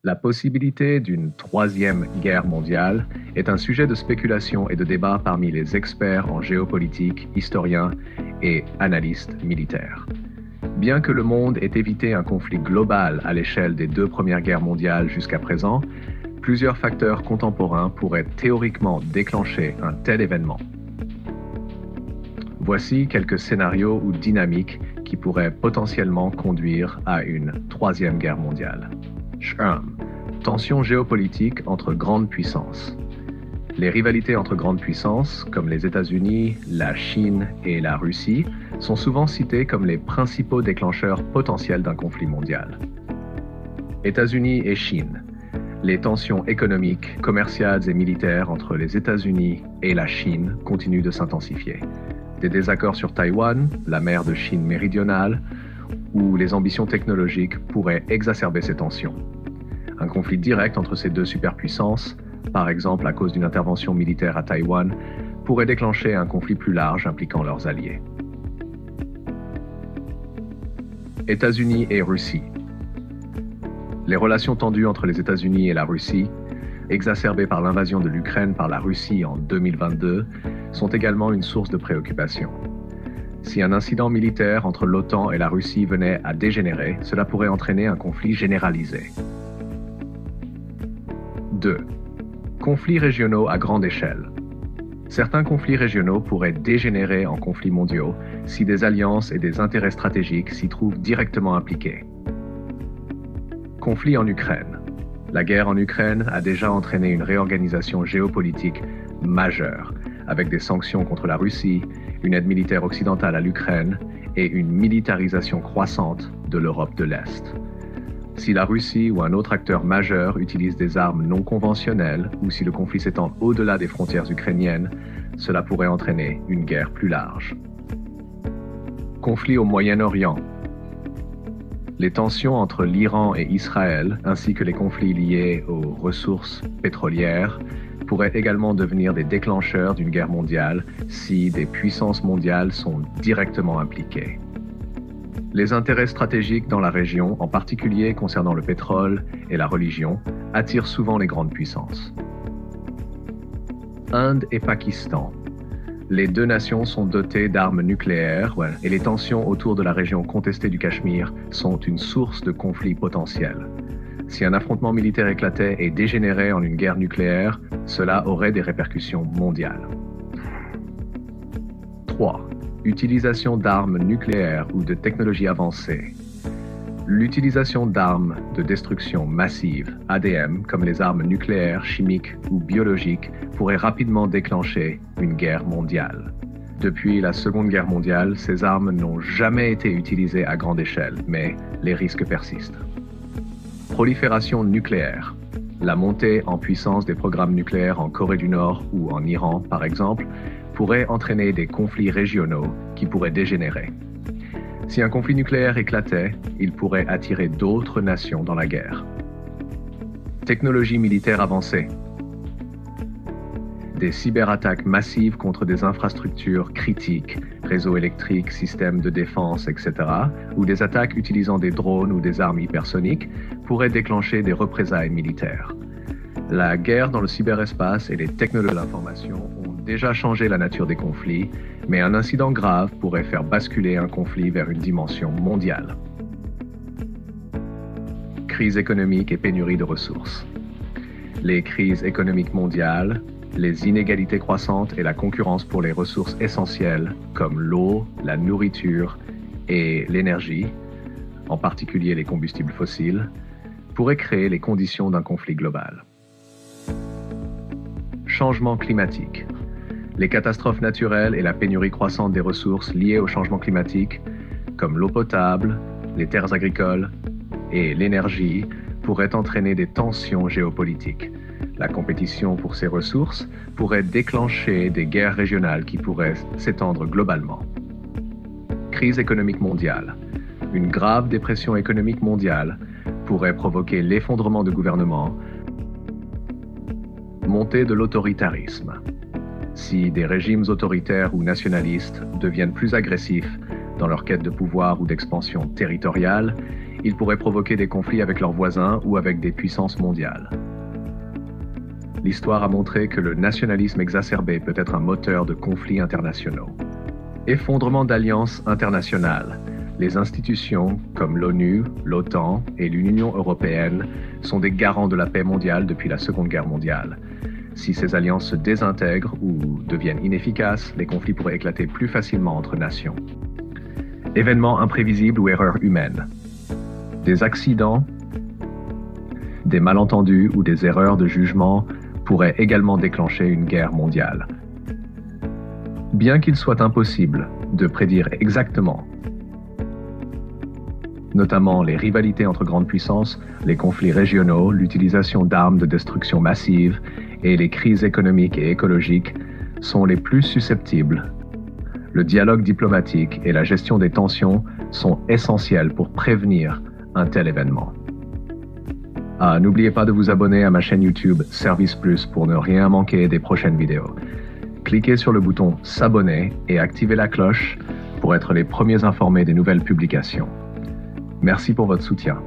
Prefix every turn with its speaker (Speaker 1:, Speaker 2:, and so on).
Speaker 1: La possibilité d'une troisième guerre mondiale est un sujet de spéculation et de débat parmi les experts en géopolitique, historiens et analystes militaires. Bien que le monde ait évité un conflit global à l'échelle des deux premières guerres mondiales jusqu'à présent, plusieurs facteurs contemporains pourraient théoriquement déclencher un tel événement. Voici quelques scénarios ou dynamiques qui pourraient potentiellement conduire à une troisième guerre mondiale. 1. Tensions géopolitiques entre grandes puissances. Les rivalités entre grandes puissances, comme les États-Unis, la Chine et la Russie, sont souvent citées comme les principaux déclencheurs potentiels d'un conflit mondial. États-Unis et Chine. Les tensions économiques, commerciales et militaires entre les États-Unis et la Chine continuent de s'intensifier. Des désaccords sur Taïwan, la mer de Chine méridionale, ou les ambitions technologiques pourraient exacerber ces tensions. Un conflit direct entre ces deux superpuissances, par exemple à cause d'une intervention militaire à Taïwan, pourrait déclencher un conflit plus large impliquant leurs alliés. États-Unis et Russie. Les relations tendues entre les États-Unis et la Russie, exacerbées par l'invasion de l'Ukraine par la Russie en 2022, sont également une source de préoccupation. Si un incident militaire entre l'OTAN et la Russie venait à dégénérer, cela pourrait entraîner un conflit généralisé. 2. Conflits régionaux à grande échelle. Certains conflits régionaux pourraient dégénérer en conflits mondiaux si des alliances et des intérêts stratégiques s'y trouvent directement impliqués. Conflit en Ukraine. La guerre en Ukraine a déjà entraîné une réorganisation géopolitique majeure, avec des sanctions contre la Russie, une aide militaire occidentale à l'Ukraine et une militarisation croissante de l'Europe de l'Est. Si la Russie ou un autre acteur majeur utilise des armes non conventionnelles ou si le conflit s'étend au-delà des frontières ukrainiennes, cela pourrait entraîner une guerre plus large. Conflit au Moyen-Orient. Les tensions entre l'Iran et Israël, ainsi que les conflits liés aux ressources pétrolières, pourraient également devenir des déclencheurs d'une guerre mondiale si des puissances mondiales sont directement impliquées. Les intérêts stratégiques dans la région, en particulier concernant le pétrole et la religion, attirent souvent les grandes puissances. Inde et Pakistan. Les deux nations sont dotées d'armes nucléaires et les tensions autour de la région contestée du Cachemire sont une source de conflits potentiels. Si un affrontement militaire éclatait et dégénérait en une guerre nucléaire, cela aurait des répercussions mondiales. 3. Utilisation d'armes nucléaires ou de technologies avancées. L'utilisation d'armes de destruction massive, ADM, comme les armes nucléaires, chimiques ou biologiques, pourrait rapidement déclencher une guerre mondiale. Depuis la Seconde Guerre mondiale, ces armes n'ont jamais été utilisées à grande échelle, mais les risques persistent. Prolifération nucléaire. La montée en puissance des programmes nucléaires en Corée du Nord ou en Iran, par exemple, pourrait entraîner des conflits régionaux qui pourraient dégénérer. Si un conflit nucléaire éclatait, il pourrait attirer d'autres nations dans la guerre. Technologie militaire avancée. Des cyberattaques massives contre des infrastructures critiques, réseaux électriques, systèmes de défense, etc., ou des attaques utilisant des drones ou des armes hypersoniques pourraient déclencher des représailles militaires. La guerre dans le cyberespace et les technologies de l'information ont déjà changé la nature des conflits, mais un incident grave pourrait faire basculer un conflit vers une dimension mondiale. Crise économique et pénurie de ressources. Les crises économiques mondiales, les inégalités croissantes et la concurrence pour les ressources essentielles comme l'eau, la nourriture et l'énergie, en particulier les combustibles fossiles, pourraient créer les conditions d'un conflit global. Changement climatique. Les catastrophes naturelles et la pénurie croissante des ressources liées au changement climatique, comme l'eau potable, les terres agricoles et l'énergie, pourraient entraîner des tensions géopolitiques. La compétition pour ces ressources pourrait déclencher des guerres régionales qui pourraient s'étendre globalement. Crise économique mondiale. Une grave dépression économique mondiale pourrait provoquer l'effondrement de gouvernements, montée de l'autoritarisme. Si des régimes autoritaires ou nationalistes deviennent plus agressifs dans leur quête de pouvoir ou d'expansion territoriale, ils pourraient provoquer des conflits avec leurs voisins ou avec des puissances mondiales. L'histoire a montré que le nationalisme exacerbé peut être un moteur de conflits internationaux. Effondrement d'alliances internationales. Les institutions comme l'ONU, l'OTAN et l'Union européenne sont des garants de la paix mondiale depuis la Seconde Guerre mondiale. Si ces alliances se désintègrent ou deviennent inefficaces, les conflits pourraient éclater plus facilement entre nations. Événements imprévisibles ou erreurs humaines. Des accidents, des malentendus ou des erreurs de jugement pourraient également déclencher une guerre mondiale. Bien qu'il soit impossible de prédire exactement, notamment les rivalités entre grandes puissances, les conflits régionaux, l'utilisation d'armes de destruction massive et les crises économiques et écologiques sont les plus susceptibles. Le dialogue diplomatique et la gestion des tensions sont essentiels pour prévenir un tel événement. N'oubliez pas de vous abonner à ma chaîne YouTube Service Plus pour ne rien manquer des prochaines vidéos. Cliquez sur le bouton s'abonner et activez la cloche pour être les premiers informés des nouvelles publications. Merci pour votre soutien.